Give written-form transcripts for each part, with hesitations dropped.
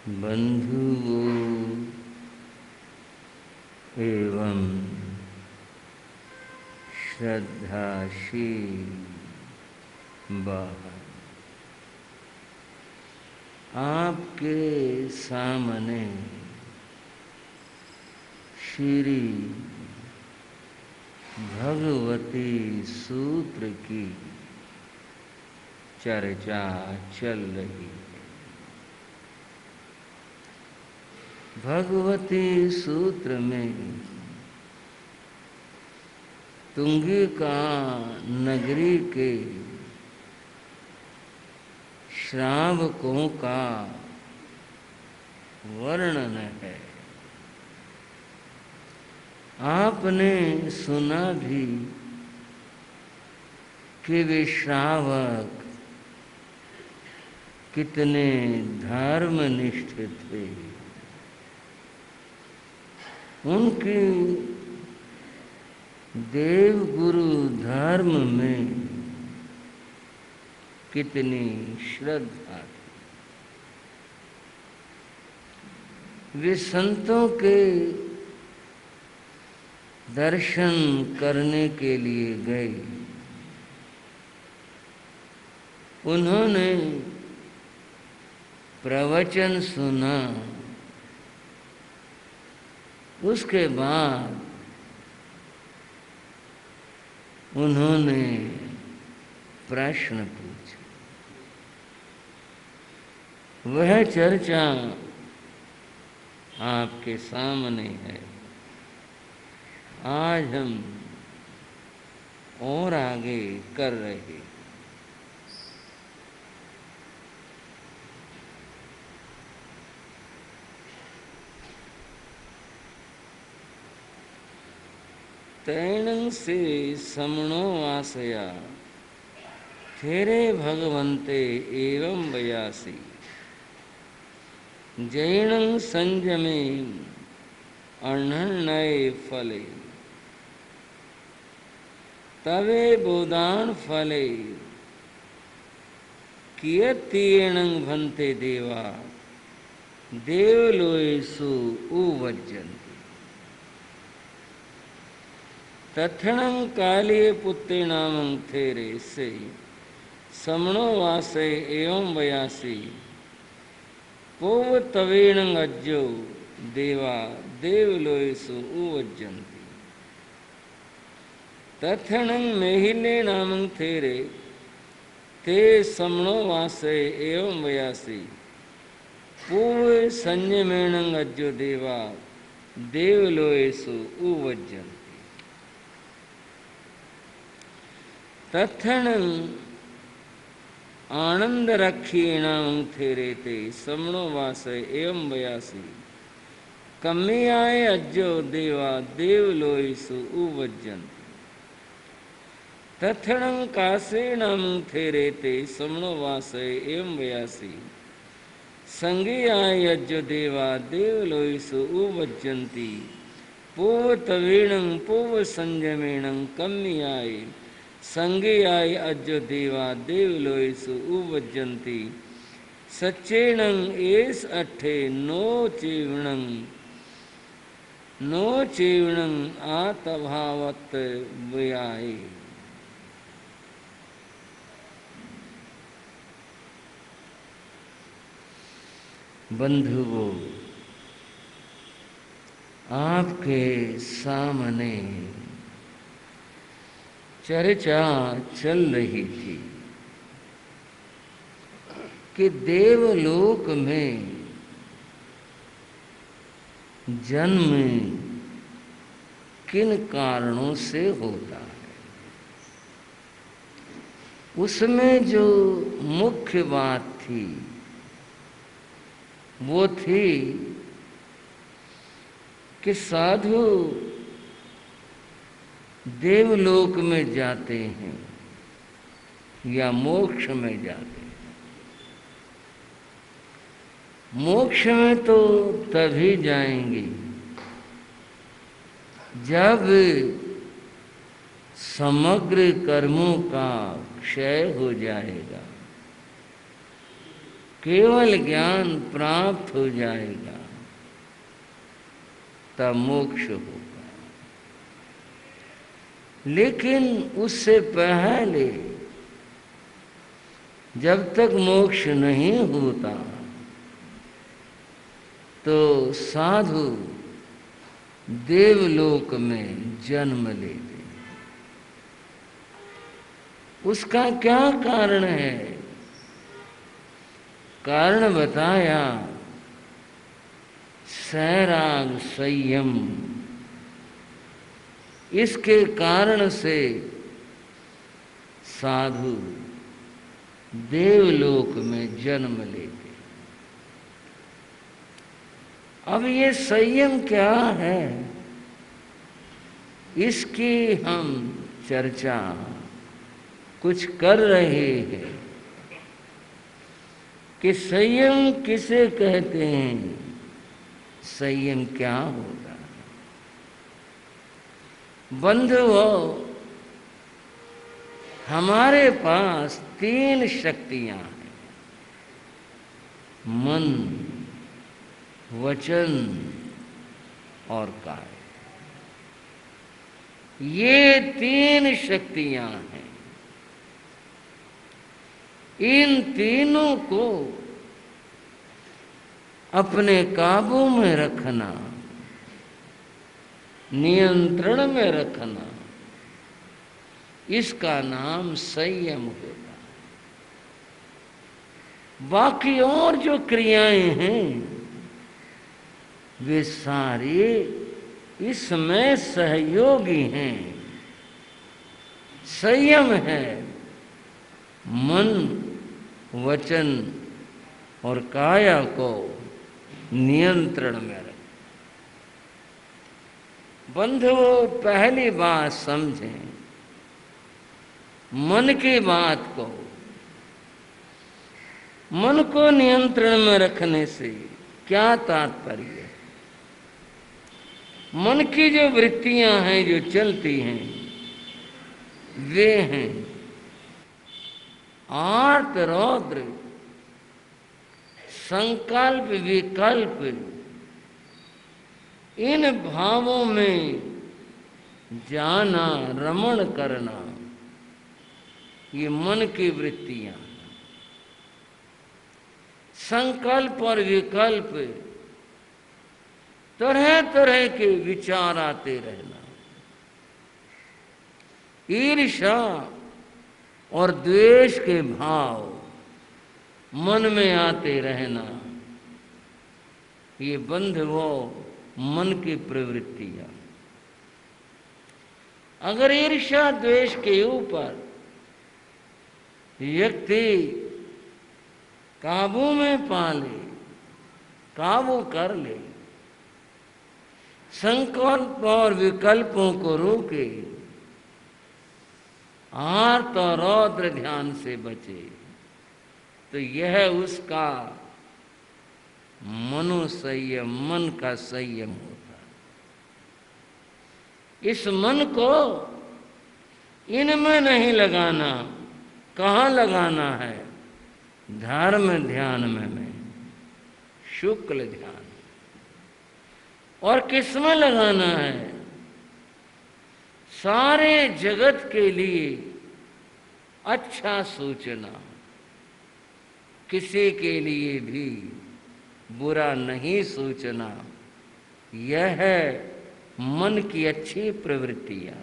बंधुओं एवं श्रद्धाशील बाहर आपके सामने श्री भगवती सूत्र की चर्चा चल रही है। भगवती सूत्र में तुंगिका नगरी के श्रावकों का वर्णन है। आपने सुना भी कि वे श्रावक कितने धर्मनिष्ठ थे। उनकी देवगुरु धर्म में कितनी श्रद्धा थी। वे संतों के दर्शन करने के लिए गए। उन्होंने प्रवचन सुना। उसके बाद उन्होंने प्रश्न पूछा। वह चर्चा आपके सामने है। आज हम और आगे कर रहे हैं। तैणं से समणो वासया थेरे भगवन्ते एवं वयासी जैनं संयमे अर्णनये फले तवे बोधान फले कियत्येनं भन्ते देवा देवलोयेषु उवज्जन्ति तत्क्षणं काले पुत्रे नामं थेरे से समणो वासे एवं वयासी पोव तवेण अज्जो देवा देवलोयेषु उवज्जन्ति तत्क्षणं मेहिले नामं थेरे ते समणो वासे एवं वयासी पोव संयमेण अज्जो देवा देवलोयेषु उवज्जन्ति तत्क्षणं आनंद रक्षीणां थेरेते समणो वासे एवं वयासी कम्याय अज्जो देवा देवलोयेषु उवज्जन्ति तत्क्षणं कासेनां थेरेते समणो वासे एवं वयासी संज्ञाय अज्जो देवा देवलोयेषु उवज्जन्ति पूव तवेणं पूव संयमेणं कम्याय संज्ञाय अज्जो देवा देवलोयेषु उवज्जन्ति सच्चेनं एष अट्ठे नो चेवणं आतभावत व्याये। बंधुओं, आपके सामने चर्चा चल रही थी कि देवलोक में जन्म किन कारणों से होता है। उसमें जो मुख्य बात थी वो थी कि साधु देवलोक में जाते हैं या मोक्ष में जाते हैं। मोक्ष में तो तभी जाएंगे जब समग्र कर्मों का क्षय हो जाएगा। केवल ज्ञान प्राप्त हो जाएगा तब मोक्ष होगा। लेकिन उससे पहले जब तक मोक्ष नहीं होता तो साधु देवलोक में जन्म लेते। उसका क्या कारण है? कारण बताया, सैराग संयम। इसके कारण से साधु देवलोक में जन्म लेते। अब ये संयम क्या है, इसकी हम चर्चा कुछ कर रहे हैं कि संयम किसे कहते हैं, संयम क्या होगा। बंधुओं, हमारे पास 3 शक्तियां हैं, मन, वचन और काया। ये 3 शक्तियां हैं। इन तीनों को अपने काबू में रखना, नियंत्रण में रखना, इसका नाम संयम होता। बाकी और जो क्रियाएं हैं वे सारी इसमें सहयोगी हैं। संयम है मन, वचन और काया को नियंत्रण में रख। बंधुओं, पहली बात समझें, मन की बात को। मन को नियंत्रण में रखने से क्या तात्पर्य है? मन की जो वृत्तियां हैं जो चलती हैं वे हैं आर्त, रौद्र, संकल्प, विकल्प। इन भावों में जाना, रमण करना, ये मन की वृत्तियां। संकल्प और विकल्प, तरह तरह के विचार आते रहना। ईर्ष्या और द्वेष के भाव मन में आते रहना, ये बंधुओं मन की प्रवृत्तियां। अगर ईर्ष्या द्वेष के ऊपर व्यक्ति काबू में पा ले, काबू कर ले, संकल्प और विकल्पों को रोके, आर्त और रौद्र ध्यान से बचे, तो यह उसका मनोसंयम, मन का संयम होता है। इस मन को इनमें नहीं लगाना। कहाँ लगाना है? धर्म ध्यान में, शुक्ल ध्यान। और किसमें लगाना है? सारे जगत के लिए अच्छा सोचना, किसी के लिए भी बुरा नहीं सोचना, यह है मन की अच्छी प्रवृत्तियां।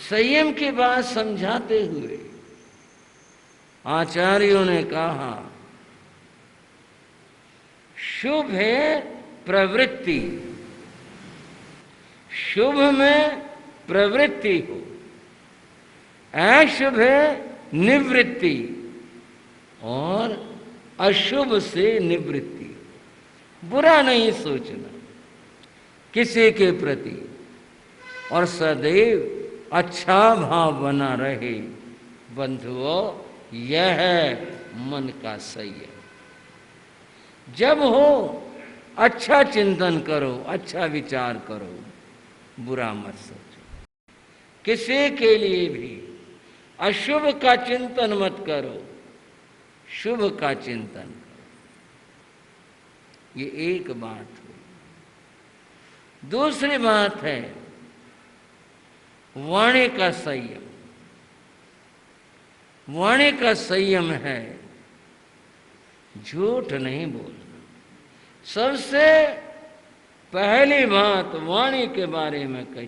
संयम की बात समझाते हुए आचार्यों ने कहा, शुभ है प्रवृत्ति, शुभ में प्रवृत्ति हो, अशुभ है निवृत्ति और अशुभ से निवृत्ति। बुरा नहीं सोचना किसी के प्रति और सदैव अच्छा भाव बना रहे। बंधुओं, यह है मन का संयम। जब हो अच्छा चिंतन करो, अच्छा विचार करो, बुरा मत सोचो। किसी के लिए भी अशुभ का चिंतन मत करो, शुभ का चिंतन करो। ये एक बात हुई। दूसरी बात है वाणी का संयम। वाणी का संयम है झूठ नहीं बोलना। सबसे पहली बात वाणी के बारे में कही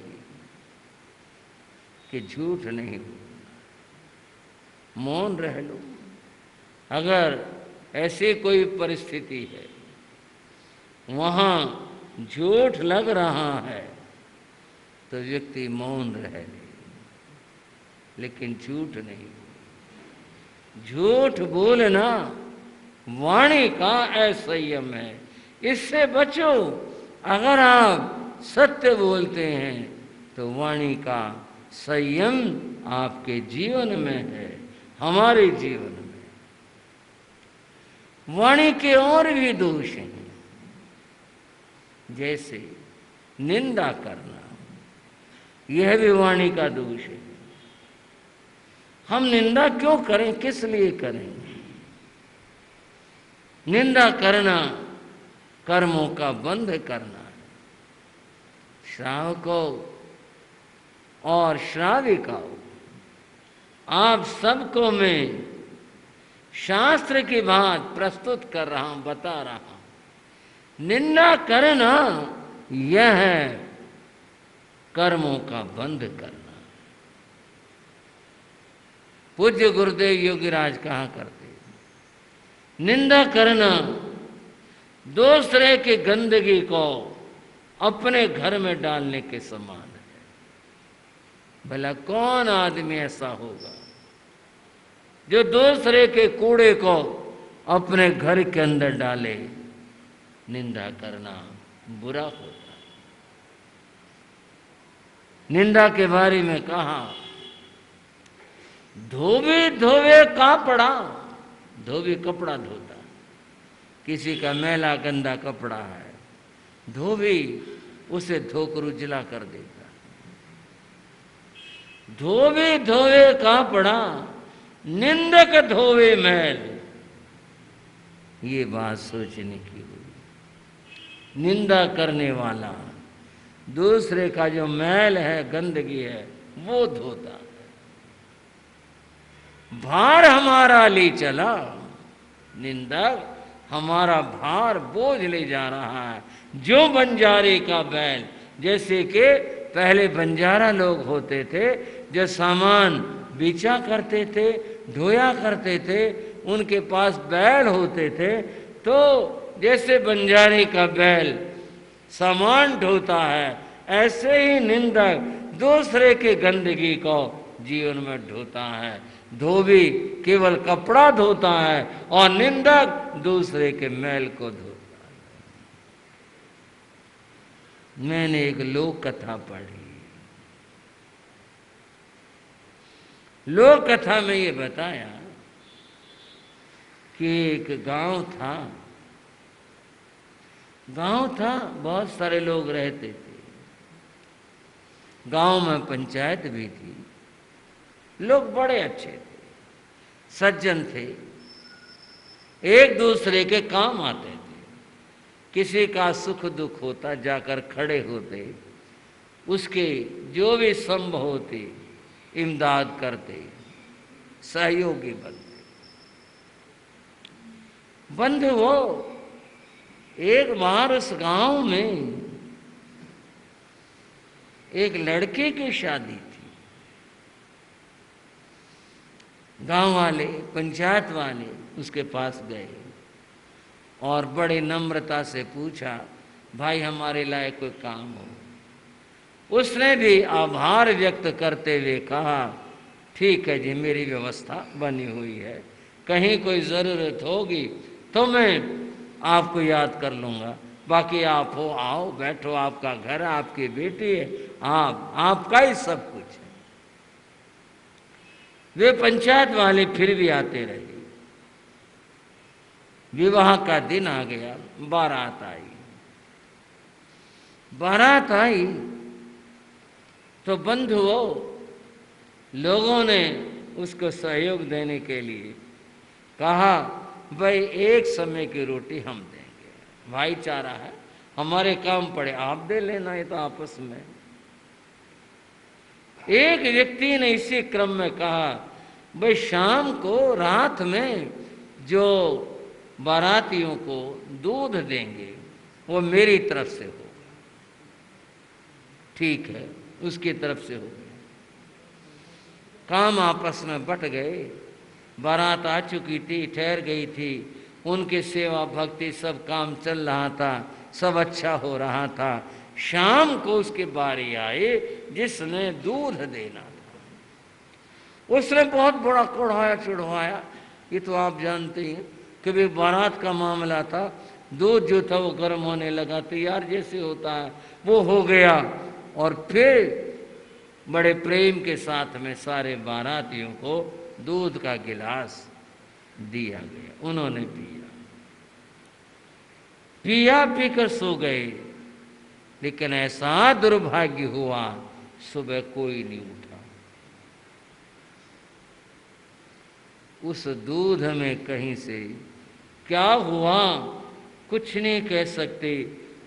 कि झूठ नहीं बोलना, मौन रह लो। अगर ऐसी कोई परिस्थिति है वहां झूठ लग रहा है तो व्यक्ति मौन रह ले, लेकिन झूठ नहीं। झूठ बोलना वाणी का असंयम है, इससे बचो। अगर आप सत्य बोलते हैं तो वाणी का संयम आपके जीवन में है, हमारे जीवन में। वाणी के और भी दोष हैं, जैसे निंदा करना, यह भी वाणी का दोष है। हम निंदा क्यों करें, किस लिए करें? निंदा करना कर्मों का बंध करना है। श्रावकों और श्राविकाओं, आप सबको मैं शास्त्र की बात प्रस्तुत कर रहा हूं, बता रहा हूं। निंदा करना यह है कर्मों का बंध करना। पूज्य गुरुदेव योगीराज कहा करते, निंदा करना दूसरे की गंदगी को अपने घर में डालने के समान है। भला कौन आदमी ऐसा होगा जो दूसरे के कूड़े को अपने घर के अंदर डाले? निंदा करना बुरा होता है। निंदा के बारे में कहा, धोबी धोवे कपड़ा, धोबी कपड़ा धोता, किसी का मैला गंदा कपड़ा है, धोबी उसे धोकर उजला कर देता। धोबी धोवे कपड़ा, निंदक धोवे मैल। ये बात सोचने की हुई। निंदा करने वाला दूसरे का जो मैल है, गंदगी है, वो धोता। भार हमारा ले चला, निंदक हमारा भार बोझ ले जा रहा है। जो बंजारे का बैल, जैसे कि पहले बंजारा लोग होते थे जो सामान बेचा करते थे, ढोया करते थे, उनके पास बैल होते थे, तो जैसे बंजारे का बैल सामान ढोता है, ऐसे ही निंदक दूसरे के गंदगी को जीवन में ढोता है। धोबी केवल कपड़ा धोता है और निंदक दूसरे के मैल को धोता है। मैंने एक लोक कथा पढ़ी। लोक कथा में ये बताया कि एक गांव था। बहुत सारे लोग रहते थे। गांव में पंचायत भी थी। लोग बड़े अच्छे थे, सज्जन थे, एक दूसरे के काम आते थे। किसी का सुख दुख होता जाकर खड़े होते, उसके जो भी संभव होते इमदाद करते, सहयोगी बनते। बंधु वो एक बार उस गांव में एक लड़के की शादी थी। गांव वाले, पंचायत वाले उसके पास गए और बड़े नम्रता से पूछा, भाई हमारे लायक कोई काम हो? उसने भी आभार व्यक्त करते हुए कहा, ठीक है जी, मेरी व्यवस्था बनी हुई है, कहीं कोई ज़रूरत होगी तो मैं आपको याद कर लूँगा। बाकी आप हो, आओ बैठो, आपका घर है, आपकी बेटी है, आपका ही सब कुछ है। वे पंचायत वाले फिर भी आते रहे। विवाह का दिन आ गया, बारात आई। बारात आई तो बंधुओं, लोगों ने उसको सहयोग देने के लिए कहा भाई एक समय की रोटी हम देंगे, भाईचारा है, हमारे काम पड़े आप दे लेना, ये तो आपस में। एक व्यक्ति ने इसी क्रम में कहा भाई शाम को रात में जो बारातियों को दूध देंगे वो मेरी तरफ से होगा। ठीक है, उसकी तरफ से हो गया। काम आपस में बट गए। बारात आ चुकी थी, ठहर गई थी, उनकी सेवा भक्ति सब काम चल रहा था, सब अच्छा हो रहा था। शाम को उसकी बारी आए जिसने दूध देना था। उसने बहुत बड़ा कुढ़ाया चिढ़वाया। ये तो आप जानते हैं कि भी बारात का मामला था, दूध जो था वो गर्म होने लगा, तैयार जैसे होता है वो हो गया, और फिर बड़े प्रेम के साथ में सारे बारातियों को दूध का गिलास दिया गया। उन्होंने पिया, पिया पीकर सो गए। लेकिन ऐसा दुर्भाग्य हुआ, सुबह कोई नहीं उठा। उस दूध में कहीं से क्या हुआ कुछ नहीं कह सकते,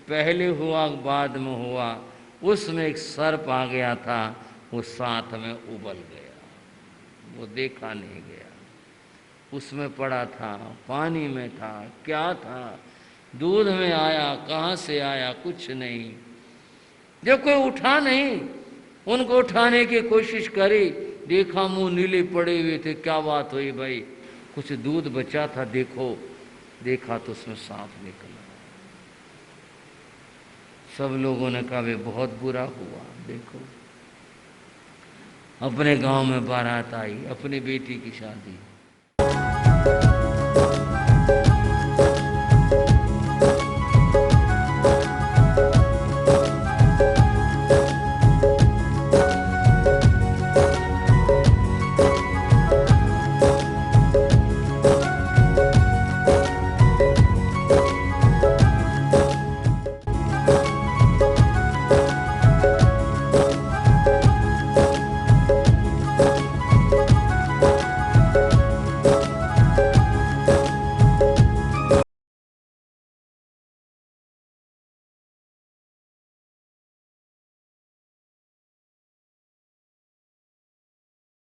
पहले हुआ बाद में हुआ। उसमें एक सर्प आ गया था, वो साथ में उबल गया, वो देखा नहीं गया। उसमें पड़ा था, पानी में था, क्या था, दूध में आया, कहाँ से आया, कुछ नहीं। जब कोई उठा नहीं, उनको उठाने की कोशिश करी, देखा मुंह नीले पड़े हुए थे। क्या बात हुई भाई, कुछ दूध बचा था, देखो। देखा तो उसमें सांप निकला। सब लोगों ने कहा वे बहुत बुरा हुआ। देखो, अपने गांव में बारात आई, अपनी बेटी की शादी,